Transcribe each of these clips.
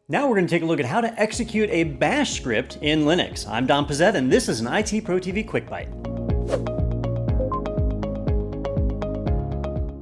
Now we're going to take a look at how to execute a bash script in Linux. I'm Don Pezet, and this is an ITProTV QuickByte.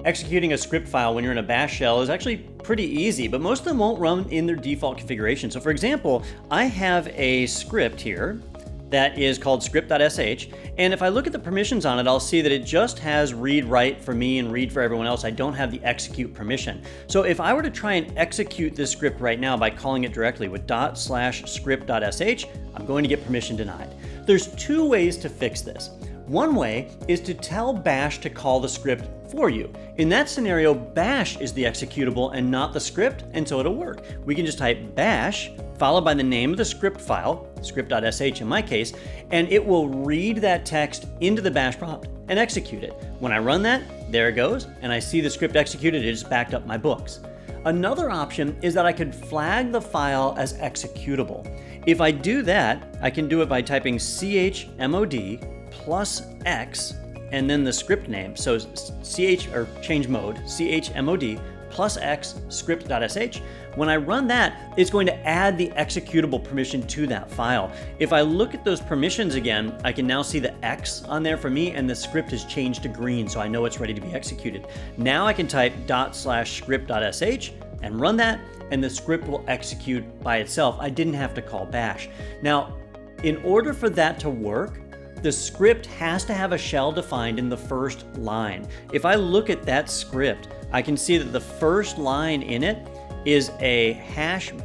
Executing a script file when you're in a bash shell is actually pretty easy, but most of them won't run in their default configuration. So for example, I have a script here that is called script.sh, and if I look at the permissions on it, I'll see that it just has read write for me and read for everyone else. I don't have the execute permission. So if I were to try and execute this script right now by calling it directly with /script.sh, I'm going to get permission denied. There's two ways to fix this. One way is to tell bash to call the script for you. In that scenario, bash is the executable and not the script, and so it'll work. We can just type bash followed by the name of the script file, script.sh in my case, and it will read that text into the bash prompt and execute it. When I run that, there it goes, and I see the script executed. It just backed up my books. Another option is that I could flag the file as executable. If I do that, I can do it by typing chmod + x and then the script name. So change mode, chmod + x script.sh. When I run that, it's going to add the executable permission to that file. If I look at those permissions again, I can now see the X on there for me, and the script has changed to green, so I know it's ready to be executed. Now I can type /script.sh and run that, and the script will execute by itself. I didn't have to call bash. Now, in order for that to work, the script has to have a shell defined in the first line. If I look at that script, I can see that the first line in it is a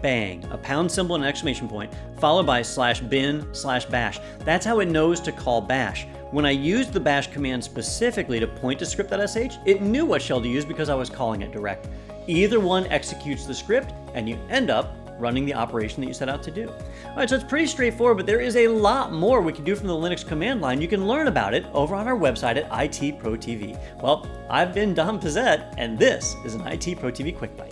#bang, a pound symbol and an exclamation point, followed by /bin/bash. That's how it knows to call bash. When I used the bash command specifically to point to script.sh, it knew what shell to use because I was calling it direct. Either one executes the script, and you end up running the operation that you set out to do. All right, so it's pretty straightforward, but there is a lot more we can do from the Linux command line. You can learn about it over on our website at ITProTV. Well, I've been Don Pezet, and this is an ITProTV QuickByte.